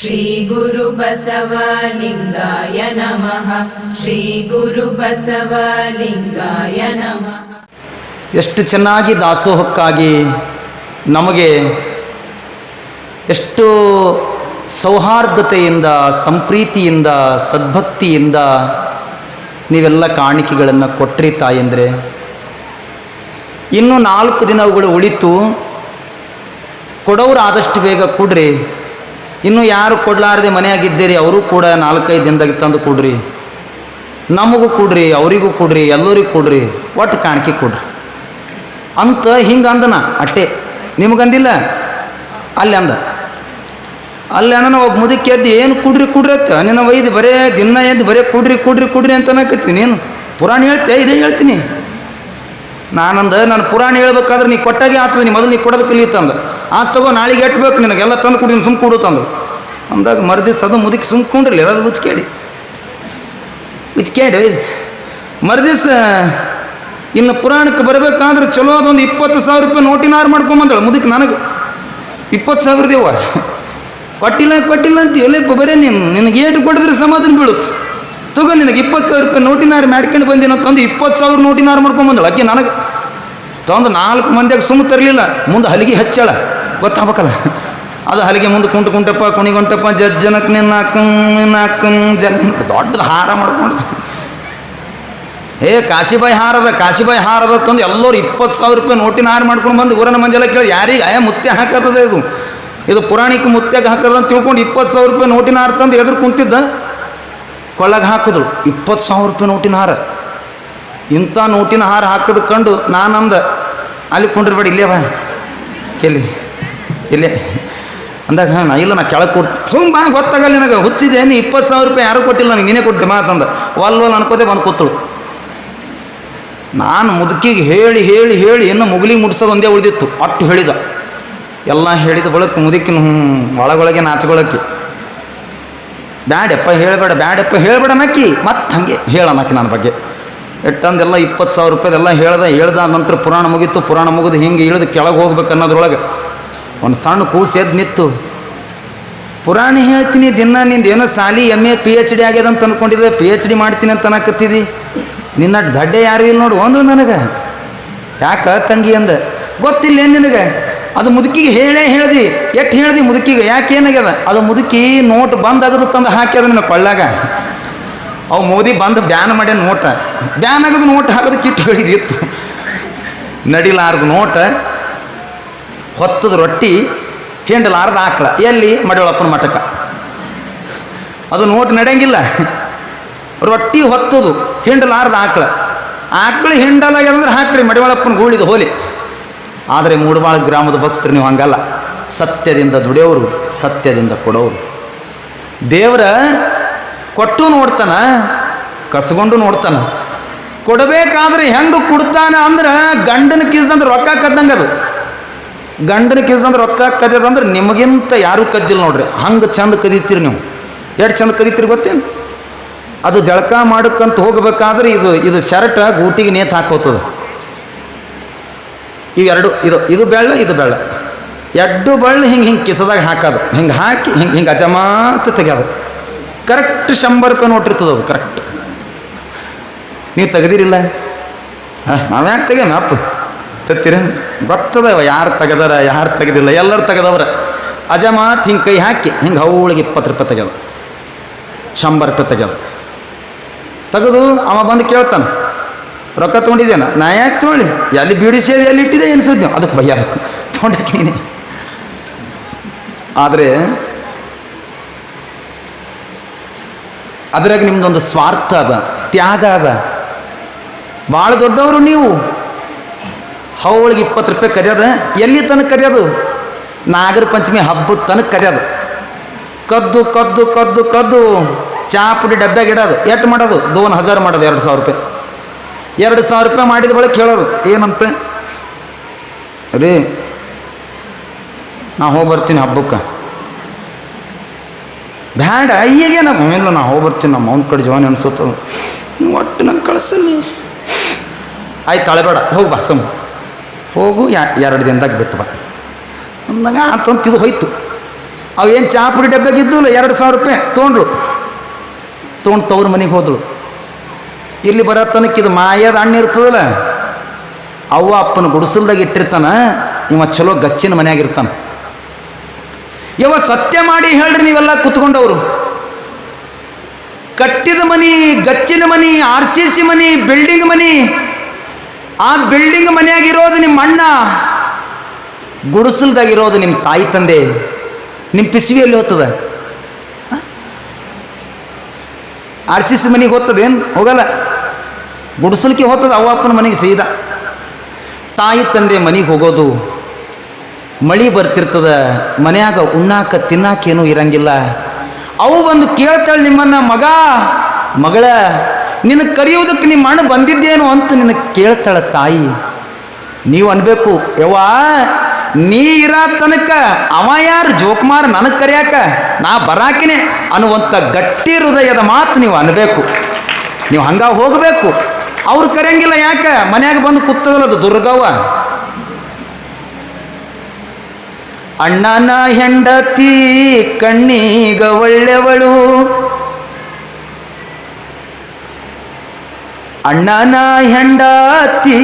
ಶ್ರೀ ಗುರು ಬಸವಲಿಂಗಾಯ ನಮಃ. ಶ್ರೀ ಗುರು ಬಸವಲಿಂಗಾಯ ನಮಃ. ಎಷ್ಟು ಚೆನ್ನಾಗಿ ದಾಸೋಹಕ್ಕಾಗಿ ನಮಗೆ ಎಷ್ಟು ಸೌಹಾರ್ದತೆಯಿಂದ, ಸಂಪ್ರೀತಿಯಿಂದ, ಸದ್ಭಕ್ತಿಯಿಂದ ನೀವೆಲ್ಲ ಕಾಣಿಕೆಗಳನ್ನು ಕೊಟ್ರಿ ತಾಯಂದರೆ. ಇನ್ನೂ 4 ದಿನಗಳು ಉಳಿತು. ಕೊಡೋರು ಆದಷ್ಟು ಬೇಗ ಕೊಡ್ರಿ. ಇನ್ನು ಯಾರು ಕೊಡಲಾರದೆ ಮನೆಯಾಗಿದ್ದೀರಿ ಅವರು ಕೂಡ 4-5 ದಿನದಾಗ ತಂದು ಕೊಡ್ರಿ. ನಮಗೂ ಕೊಡ್ರಿ, ಅವರಿಗೂ ಕೊಡ್ರಿ, ಎಲ್ಲರಿಗೂ ಕೊಡ್ರಿ, ಒಟ್ಟು ಕಾಣಿಕೆ ಕೊಡ್ರಿ ಅಂತ ಹಿಂಗೆ ಅಂದನ. ಅಷ್ಟೇ, ನಿಮಗಂದಿಲ್ಲ. ಅಲ್ಲಿ ಅಂದ. ಅಲ್ಲಿ ಅನ್ನ ಒಬ್ಬ ಮುದುಕಿ ಎದ್ದು ಏನು ಕುಡ್ರಿ ಅತ್ತ ನಿನ್ನ ಒಯ್ದು ಬರೇ ದಿನ ಎದ್ದು ಬರೇ ಕುಡ್ರಿ ಅಂತ ಅನ್ನಕತ್ತೀನಿ. ನೀನು ಪುರಾಣ ಹೇಳ್ತೆ, ಇದೇ ಹೇಳ್ತೀನಿ ನಾನಂದ. ನಾನು ಪುರಾಣ ಹೇಳ್ಬೇಕಾದ್ರೆ ನೀ ಕೊಟ್ಟಾಗೆ ಆಗ್ತದೆ, ನೀ ಮೊದಲು ನೀ ಕೊಡೋದು ಕಲಿಯುತ್ತಂದ. ತಗೋ ನಾಳೆಗೆ ಎಟ್ಬೇಕು ನಿನಗೆಲ್ಲ ತಂದು ಕುಡಿ, ಸುಮ್ ಕೊಡು ತಂದು ಅಂದಾಗ ಮರ್ದಿಸ್ ಅದು ಮುದುಕಿ ಸುಮ್ಕೊಂಡ್ರಲಿ ಅದು ಮುಚ್ಕೇಡಿ ಮರ್ದಿಸ್ ಇನ್ನು ಪುರಾಣಕ್ಕೆ ಬರಬೇಕಾದ್ರೆ ಚಲೋ ಅದೊಂದು 20,000 ರೂಪಾಯಿ ನೋಟಿನಾರು ಮಾಡ್ಕೊಂಬಂದಳು ಮುದುಕಿ. ನನಗೆ 20,000 ದೇವ ಕೊಟ್ಟಿಲ್ಲ ಅಂತ ಎಲ್ಲಪ್ಪ ಬರೇ ನಿನಗೆ ಏಟು ಕೊಟ್ಟಿದ್ರೆ ಸಮಾಧಾನ ಬೀಳುತ್ತೆ. ತಗೋ ನಿನಗೆ 20,000 ರೂಪಾಯಿ ನೋಟಿನಾರು ಮಾಡ್ಕೊಂಡು ಬಂದಿನ ತಂದು 20,000 ನೋಟಿನಾರು ಮಾಡ್ಕೊಂಬಂದಳು. ಅಕ್ಕಿ ನನಗೆ ತಂದು 4 ಮಂದಿಯಾಗ ಸುಮ್ಮ ತರಲಿಲ್ಲ. ಮುಂದೆ ಹಲಿಗೆ ಹಚ್ಚಾಳ, ಗೊತ್ತಾಗಬೇಕಲ್ಲ. ಅದು ಹಲಿಗೆ ಮುಂದೆ ಕುಂಟಪ್ಪ ಕುಣಿಗೊಂಟಪ್ಪ ಜಜ್ಜನಕ್ಕೆ ನಿನ್ನ ದೊಡ್ಡದು ಹಾರ ಮಾಡ್ಕೊಂಡು ಕಾಶಿಬಾಯಿ ಹಾರದ ತಂದು ಎಲ್ಲರೂ 20,000 ರೂಪಾಯಿ ನೋಟಿನ ಹಾರ ಮಾಡ್ಕೊಂಡು ಬಂದು ಊರನ ಮಂಜೆಲ್ಲ ಕೇಳಿ ಯಾರಿಗೆ ಮುತ್ತೆ ಹಾಕತ್ತದೆ ಇದು ಪುರಾಣಿಕ ಮುತ್ಯಾಗ ಹಾಕದ ಅಂತ ತಿಳ್ಕೊಂಡು 20,000 ರೂಪಾಯಿ ನೋಟಿನ ಹಾರ ತಂದು ಎದುರು ಕುಂತಿದ್ದ ಕೊಳ್ಳಾಗ ಹಾಕಿದ್ರು. 20,000 ರೂಪಾಯಿ ನೋಟಿನ ಹಾರ. ಇಂಥ ನೋಟಿನ ಹಾರ ಹಾಕೋದು ಕಂಡು ನಾನಂದ, ಅಲ್ಲಿ ಕೊಂಡಿರ್ಬೇಡಿ, ಇಲ್ಲೇ ಬಾ ಇಲ್ಲೇ ಅಂದಾಗ ನಾ ಇಲ್ಲ, ನಾ ಕೆಳಗೆ ಕೊಡ್ತೀನಿ. ಬಾ ಗೊತ್ತಾಗಲ್ಲ ನಿನಗೆ, ಹುಚ್ಚಿದೆ ನೀ 20,000 ರೂಪಾಯಿ ಯಾರೂ ಕೊಟ್ಟಿಲ್ಲ ನನಗೆ, ನೀನೇ ಕೊಡ್ತಿ ಮಾತಂದ. ಒಲ್ ಅನ್ಕೋತೆ ಬಂದು ಕೂತಳು. ನಾನು ಮುದುಕಿಗೆ ಹೇಳಿ ಇನ್ನು ಮುಗುಲಿಗೆ ಮುಡ್ಸೋದು ಒಂದೇ ಉಳಿದಿತ್ತು. ಅಟ್ಟು ಹೇಳಿದ, ಎಲ್ಲ ಹೇಳಿದ ಬಳಕ ಮುದುಕಿನ ಒಳಗೊಳಗೆ ನಾಚ್ಕೊಳಕ್ಕೆ ಬ್ಯಾಡಪ್ಪ ಹೇಳಬೇಡ ನಕ್ಕಿ. ಮತ್ತು ಹಾಗೆ ಹೇಳನಕ್ಕಿ ನನ್ನ ಬಗ್ಗೆ ಎಟ್ಟಂದೆಲ್ಲ 20,000 ರೂಪಾಯಿದೆಲ್ಲ ಹೇಳ್ದ ನಂತರ ಪುರಾಣ ಮುಗೀತು. ಪುರಾಣ ಮುಗಿದು ಹಿಂಗೆ ಇಳಿದು ಕೆಳಗೆ ಹೋಗ್ಬೇಕು ಅನ್ನೋದ್ರೊಳಗೆ ಒಂದು ಸಣ್ಣ ಕೂಸು ಎದ್ದು ನಿತ್ತು. ಪುರಾಣ ಹೇಳ್ತೀನಿ ದಿನ, ನಿಂದು ಏನೋ ಸಾಲಿ MA PhD ಆಗ್ಯದ ಅಂತ ಅಂದ್ಕೊಂಡಿದ್ದೆ, PhD ಮಾಡ್ತೀನಿ ಅಂತ ಅನ್ನಕತ್ತಿದ್ದಿ. ನಿನ್ನ ದಡ್ಡೆ ಯಾರು ಇಲ್ಲ ನೋಡು ಒಂದು ನನಗೆ. ಯಾಕೆ ತಂಗಿ ಅಂದ. ಗೊತ್ತಿಲ್ಲ ಏನು ನಿನಗೆ? ಅದು ಮುದುಕಿಗೆ ಹೇಳ್ದಿ. ಎಷ್ಟು ಹೇಳ್ದಿ ಮುದುಕಿಗೆ? ಯಾಕೆ ಏನಾಗ್ಯದ? ಅದು ಮುದುಕಿ ನೋಟ್ ಬಂದಾಗದು ತಂದು ಹಾಕ್ಯದ ನಿನ್ನ ಕೊಳ್ಳಾಗ. ಅವು ಮೋದಿ ಬಂದು ಬ್ಯಾನ್ ಮಾಡ್ಯಾನ ನೋಟ. ಬ್ಯಾನ್ ಆಗೋದು ನೋಟ್ ಹಾಕೋದು ಕಿಟ್ಟು ಹೇಳಿದಿತ್ತು. ನಡಿಲಾರ್ದು ನೋಟ, ಹೊತ್ತದ ರೊಟ್ಟಿ, ಹಿಂಡಲಾರ್ದು ಆಕಳ. ಎಲ್ಲಿ? ಮಡಿಯೊಳಪ್ಪನ ಮಠಕ್ಕೆ. ಅದು ನೋಟ್ ನಡೆಯಂಗಿಲ್ಲ. ರೊಟ್ಟಿ ಹೊತ್ತದು, ಹಿಂಡಲಾರ್ದು ಆಕಳ ಹಿಂಡಲಾಗ್ಯದಂದ್ರೆ ಹಾಕ್ರಿ ಮಡಿಯೊಳಪ್ಪನ ಗೂಳಿದು ಹೋಲಿ. ಆದರೆ ಮೂಡಬಾಳ ಗ್ರಾಮದ ಭಕ್ತರು ನೀವು ಹಂಗಲ್ಲ. ಸತ್ಯದಿಂದ ದುಡಿಯೋರು, ಸತ್ಯದಿಂದ ಕೊಡೋರು. ದೇವರ ಕೊಟ್ಟು ನೋಡ್ತಾನ, ಕಸ್ಕೊಂಡು ನೋಡ್ತಾನ. ಕೊಡಬೇಕಾದ್ರೆ ಹೆಂಗೆ ಕೊಡ್ತಾನ ಅಂದ್ರೆ ಗಂಡನ ಕಿಸ್ದಂದ್ರೆ ರೊಕ್ಕ ಕದ್ದಂಗೆ. ಅದು ಗಂಡನ ಕಿಸ್ದಂದ್ರೆ ರೊಕ್ಕ ಕದ್ಯದಂದ್ರೆ ನಿಮಗಿಂತ ಯಾರೂ ಕದ್ದಿಲ್ಲ ನೋಡ್ರಿ. ಹಂಗೆ ಚಂದ ಕದೀತೀರಿ ನೀವು. ಎಷ್ಟು ಚಂದ ಕದೀತೀರಿ ಗೊತ್ತೇನು? ಅದು ಜಳಕ ಮಾಡಕ್ಕಂತ ಹೋಗಬೇಕಾದ್ರೆ ಇದು ಶರ್ಟ ಗೂಟಿಗೆ ನೇತು ಹಾಕೋತದ. ಇವೆರಡು, ಇದು ಬೆಳ್ಳ, ಇದು ಬೆಳ್ಳ, ಎರಡು ಬಳ್ಳು ಹಿಂಗೆ ಕಿಸದಾಗ ಹಾಕೋದು. ಹಿಂಗೆ ಹಾಕಿ ಹಿಂಗೆ ಅಜಮಾತ ತೆಗ್ಯೋದು. ಕರೆಕ್ಟ್ 100 ರೂಪಾಯಿ ನೋಟಿರ್ತದೆ ಅದು. ಕರೆಕ್ಟ್ ನೀವು ತೆಗೆದಿರಿಲ್ಲ? ನಾವು ಯಾಕೆ ತೆಗ್ಯಾನ ಅಪ್ಪ ತತ್ತೀರ? ಗೊತ್ತದವ ಯಾರು ತೆಗೆದಾರ ಯಾರು ತೆಗೆದಿಲ್ಲ. ಎಲ್ಲರೂ ತೆಗೆದವ್ರ. ಅಜಮಾತ್ ಹಿಂಗೆ ಕೈ ಹಾಕಿ ಹಿಂಗೆ ಹೌಳಿಗೆ 20 ರೂಪಾಯಿ ತೆಗ್ಯೋದು, 100 ರೂಪಾಯಿ ತೆಗ್ಯೋದು. ತೆಗೆದು ಅವ ಬಂದು ಕೇಳ್ತಾನೆ, ರೊಕ್ಕ ತೊಗೊಂಡಿದ್ದೇನ? ನಾ ಯಾಕೆ ತೊಗೊಳ್ಳಿ? ಎಲ್ಲಿ ಬಿಡಿಸೇది ಎಲ್ಲಿ ಇಟ್ಟಿದೆ ಎನ್ಸೋದು ನೀವು? ಅದಕ್ಕೆ ಭಯ ತೊಗೊಂಡಾಕಿ ನೀನೆ. ಆದರೆ ಅದ್ರಾಗ ನಿಮ್ದೊಂದು ಸ್ವಾರ್ಥ ಅದ, ತ್ಯಾಗ ಅದ. ಭಾಳ ದೊಡ್ಡವರು ನೀವು. ಹೌಳಿಗೆ 20 ರೂಪಾಯಿ ಕರೆಯೋದು. ಎಲ್ಲಿ ತನಕ ಕರೆಯೋದು? ನಾಗರ ಪಂಚಮಿ ಹಬ್ಬದ ತನಕ ಕರೆಯೋದು. ಕದ್ದು ಚಾ ಪುಡಿ ಡಬ್ಬ್ಯಾಗ ಇಡೋದು. ಎಷ್ಟು ಮಾಡೋದು? 2,000 ಮಾಡೋದು. 2,000 ರೂಪಾಯಿ. 2,000 ರೂಪಾಯಿ ಮಾಡಿದ ಬಳಿಕ ಹೇಳೋದು ಏನಂತ? ರೀ ನಾ ಹೋಗಿ ಬರ್ತೀನಿ ಹಬ್ಬಕ್ಕೆ. ಬ್ಯಾಡ ಈಗೇನ ಇಲ್ಲ, ನಾ ಹೋಗಿ ಬರ್ತೀನಿ, ನಮ್ಮ ಅವನ ಕಡೆ ಜವಾನಿ ಅನ್ಸುತ್ತದ, ಒಟ್ಟು ನಂಗೆ ಕಳಿಸಲ್ಲಿ. ಆಯ್ತು ಅಳಬೇಡ, ಹೋಗಿ ಬಾ, ಹೋಗು, 2 ದಿನದಾಗ ಬಿಟ್ಟು ಬಾ ಅಂದಾಗ ಆತಂತ ಇದು ಹೋಯ್ತು. ಅವೇನು ಚಹಾ ಪುಡಿ ಡಬ್ಬೆಗಿದ್ದಲ್ಲ, 2,000 ರೂಪಾಯಿ ತೊಗೊಂಡ್ಳು. ತೊಗೊಂಡು ತವ್ರ ಮನೆಗೆ ಹೋದಳು. ಇಲ್ಲಿ ಬರೋ ತನಕ ಇದು ಮಾಯದ ಹಣ್ಣು ಇರ್ತದಲ್ಲ, ಅವ್ವ ಅಪ್ಪನ ಗುಡಿಸಲ್ದಾಗ ಇಟ್ಟಿರ್ತಾನ, ಇವ ಚಲೋ ಗಚ್ಚಿನ ಮನೆಯಾಗಿರ್ತಾನ. ಯವ ಸತ್ಯ ಮಾಡಿ ಹೇಳ್ರಿ ನೀವೆಲ್ಲ ಕೂತ್ಕೊಂಡವರು, ಕಟ್ಟಿದ ಮನಿ, ಗಚ್ಚಿನ ಮನಿ, RCC ಮನಿ, ಬಿಲ್ಡಿಂಗ್ ಮನಿ, ಆ ಬಿಲ್ಡಿಂಗ್ ಮನೆಯಾಗಿರೋದು ನಿಮ್ಮ ಅಣ್ಣ, ಗುಡಿಸಲ್ದಾಗಿರೋದು ನಿಮ್ಮ ತಾಯಿ ತಂದೆ. ನಿಮ್ಮ ಪಿಸಿವಿಯಲ್ಲಿ ಹೋಗ್ತದ? RCC ಮನೆಗೆ ಹೋಗ್ತದೇನು? ಹೋಗಲ್ಲ. ಗುಡಿಸಲ್ಕೆ ಹೋಗ್ತದ ಅವ್ವ ಅಪ್ಪನ ಮನೆಗೆ ಸೀದಾ. ತಾಯಿ ತಂದೆ ಮನೆಗೆ ಹೋಗೋದು, ಮಳಿ ಬರ್ತಿರ್ತದ, ಮನ್ಯಾಗ ಉಣ್ಣಾಕ ತಿನ್ನಾಕೇನೂ ಇರಂಗಿಲ್ಲ. ಅವು ಬಂದು ಕೇಳ್ತಾಳೆ ನಿಮ್ಮನ್ನ, ಮಗ ಮಗಳ ನಿನ್ನ ಕರೆಯುವುದಕ್ಕೆ ನಿಮ್ಮ ಅಣ್ಣ ಬಂದಿದ್ದೇನು ಅಂತ ನಿನ್ನ ಕೇಳ್ತಾಳ ತಾಯಿ. ನೀವು ಅನ್ಬೇಕು, ಯವ್ವ ನೀ ಇರ ತನಕ ಅವ ಯಾರು ಜೋಕುಮಾರ್ ನನಗೆ ಕರೆಯಾಕ, ನಾ ಬರಾಕಿನೇ ಅನ್ನುವಂಥ ಗಟ್ಟಿ ಹೃದಯದ ಮಾತು ನೀವು ಅನ್ಬೇಕು. ನೀವು ಹಂಗ ಹೋಗಬೇಕು. ಅವ್ರು ಕರೆಯಂಗಿಲ್ಲ. ಯಾಕೆ? ಮನ್ಯಾಗ ಬಂದು ಕೂತದಲ್ಲ ಅದು ದುರ್ಗವ್ವ. ಅಣ್ಣನ ಹೆಂಡತಿ ಕಣ್ಣೀಗ ಒಳ್ಳೆವಳು, ಅಣ್ಣನ ಹೆಂಡತಿ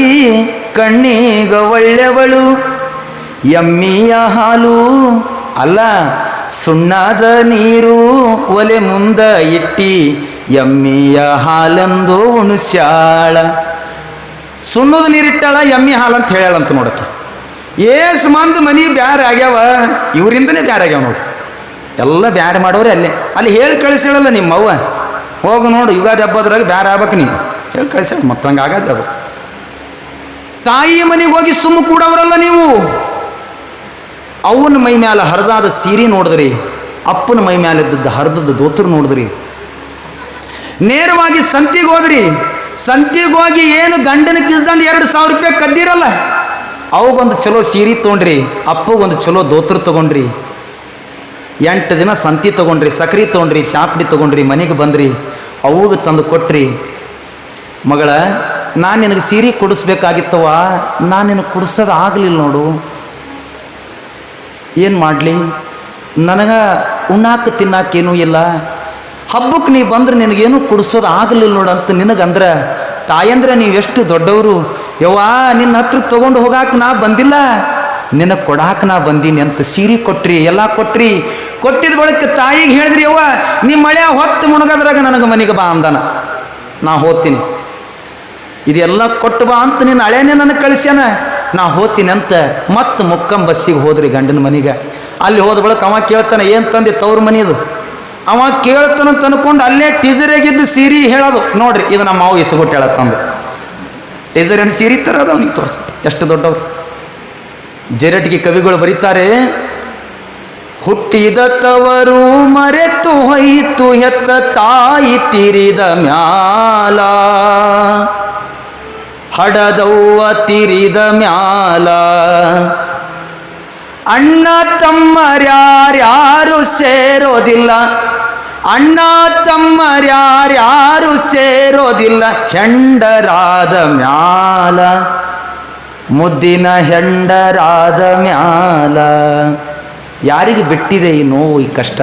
ಕಣ್ಣೀಗ ಒಳ್ಳೆವಳು, ಎಮ್ಮಿಯ ಹಾಲು ಅಲ್ಲ ಸುಣ್ಣದ ನೀರು ಒಲೆ ಮುಂದ ಇಟ್ಟಿ ಎಮ್ಮಿಯ ಹಾಲೆಂದು ಉಣಿಸ್ಯಾಳ. ಸುಣ್ಣದ ನೀರಿಟ್ಟಾಳ, ಎಮ್ಮಿ ಹಾಲು ಅಂತ ಹೇಳ್ಯಾಳಂತ ನೋಡಕ್ಕೆ. ಏಸ್ ಮಂದಿ ಮನಿ ಬ್ಯಾರೆ ಆಗ್ಯಾವ, ಇವರಿಂದನೇ ಬ್ಯಾರೆ ಆಗ್ಯಾವ ನೋಡಿ. ಎಲ್ಲ ಬ್ಯಾರೆ ಮಾಡೋರೆ ಅಲ್ಲಿ ಹೇಳಿ ಕಳಿಸ್ಯಾಳಲ್ಲ ನಿಮ್ಮವ್ವ, ಹೋಗು ನೋಡು ಯುಗಾದಿ ಹಬ್ಬದ್ರಾಗ ಬ್ಯಾರೆ ಆಗ್ಬೇಕು ನೀನು ಹೇಳಿ ಕಳಿಸ್ಯಾಳ. ಮತ್ತೆ ಹಂಗೆ ಆಗತ್ತೆ ಅದು. ತಾಯಿ ಮನೆಗೆ ಹೋಗಿ ಸುಮ್ಮ ಕೂಡವ್ರಲ್ಲ ನೀವು. ಅವನ ಮೈ ಮ್ಯಾಲ ಹರಿದಾದ ಸೀರೆ ನೋಡಿದ್ರಿ, ಅಪ್ಪನ ಮೈ ಮ್ಯಾಲಿದ್ದದ್ದು ಹರಿದದ್ದು ದೋತ್ರ ನೋಡಿದ್ರಿ. ನೇರವಾಗಿ ಸಂತಿಗೆ ಹೋದ್ರಿ. ಸಂತಿಗೆ ಹೋಗಿ ಏನು ಗಂಡನ ಕಿಸ್ದಂದು 2,000 ರೂಪಾಯಿ ಕದ್ದಿರಲ್ಲ, ಅವಾಗೊಂದು ಚಲೋ ಸೀರೆ ತೊಗೊಂಡ್ರಿ, ಅಪ್ಪಗೊಂದು ಚಲೋ ದೋತ್ರ ತೊಗೊಂಡ್ರಿ. 8 ದಿನ ಸಂತಿ ತೊಗೊಂಡ್ರಿ, ಸಕ್ರೆ ತೊಗೊಂಡ್ರಿ, ಚಾಪಡಿ ತೊಗೊಂಡ್ರಿ, ಮನೆಗೆ ಬಂದ್ರಿ. ಅವಾಗ ತಂದು ಕೊಟ್ರಿ. ಮಗಳ ನಾನು ನಿನಗೆ ಸೀರೆ ಕೊಡಿಸ್ಬೇಕಾಗಿತ್ತವ, ನಾನು ನಿನಗೆ ಕೊಡಿಸೋದು ಆಗಲಿಲ್ಲ ನೋಡು. ಏನು ಮಾಡಲಿ, ನನಗೆ ಉಣ್ಣಾಕ ತಿನ್ನಾಕೇನೂ ಇಲ್ಲ. ಹಬ್ಬಕ್ಕೆ ನೀ ಬಂದ್ರೆ ನಿನಗೇನು ಕೊಡಿಸೋದು ಆಗಲಿಲ್ಲ ನೋಡು ಅಂತ ನಿನಗಂದ್ರೆ ತಾಯಂದ್ರೆ ನೀವು ಎಷ್ಟು ದೊಡ್ಡವರು. ಯವ್ವಾ ನಿನ್ನ ಹತ್ರ ತೊಗೊಂಡು ಹೋಗಾಕ ನಾ ಬಂದಿಲ್ಲ, ನಿನಗೆ ಕೊಡಾಕ ನಾ ಬಂದೀನಿ ಅಂತ ಸೀರೆ ಕೊಟ್ರಿ, ಎಲ್ಲ ಕೊಟ್ರಿ. ಕೊಟ್ಟಿದ ಬಳಿಕ ತಾಯಿಗೆ ಹೇಳಿದ್ರಿ, ಯವ್ವ ನಿಮ್ಮ ಮಳೆ ಹೊತ್ತು ಮುಣಗದ್ರಾಗ ನನಗೆ ಮನೆಗೆ ಬಾ ಅಂದಾನ, ನಾ ಹೋಗ್ತೀನಿ. ಇದೆಲ್ಲ ಕೊಟ್ಟು ಬಾ ಅಂತ ನಿನ್ನ ಹಳೇನೆ ನನಗೆ ಕಳಿಸ್ಯಾನ, ನಾ ಹೋಗ್ತೀನಿ ಅಂತ ಮತ್ತೆ ಮುಕ್ಕಂ ಬಸ್ಸಿಗೆ ಹೋದ್ರಿ ಗಂಡನ ಮನೆಗೆ. ಅಲ್ಲಿ ಹೋದ ಬಳಿಕ ಅವ ಕೇಳ್ತಾನೆ, ಏನು ತಂದೆ ತವ್ರ ಮನೆಯದು? ಅವ ಕೇಳ್ತಾನಂತ ಅನ್ಕೊಂಡು ಅಲ್ಲೇ ಟೀಸರಿಯಾಗಿದ್ದು ಸೀರೆ ಹೇಳೋದು. ನೋಡ್ರಿ ಇದು ನಮ್ಮ ಮಾವು ಇಸ್ಕೊಟ್ಟು ಹೇಳತ್ತಂದು ಟೀಸರಿಯನ್ನು ಸೀರೆ ತರೋದು ಅವನಿಗೆ ತೋರಿಸ. ಎಷ್ಟು ದೊಡ್ಡವ್ರು. ಜೆರಟ್ಗೆ ಕವಿಗಳು ಬರೀತಾರೆ, ಹುಟ್ಟಿದ ತವರು ಮರೆತು ಹೊಯ್ತು ಹೆತ್ತ ತಾಯಿ ತಿರಿದ ಮ್ಯಾಲ, ಹಡದವ್ವ ತಿರಿದ ಮ್ಯಾಲ, ಅಣ್ಣ ತಮ್ಮರ್ಯಾರ್ಯಾರು ಸೇರೋದಿಲ್ಲ, ಅಣ್ಣ ತಮ್ಮರ್ಯಾರ್ಯಾರು ಸೇರೋದಿಲ್ಲ, ಹೆಂಡರಾದ ಮ್ಯಾಲ, ಮುದ್ದಿನ ಹೆಂಡರಾದ ಮ್ಯಾಲ. ಯಾರಿಗೆ ಬಿಟ್ಟಿದೆ ಈ ನೋವು, ಈ ಕಷ್ಟ?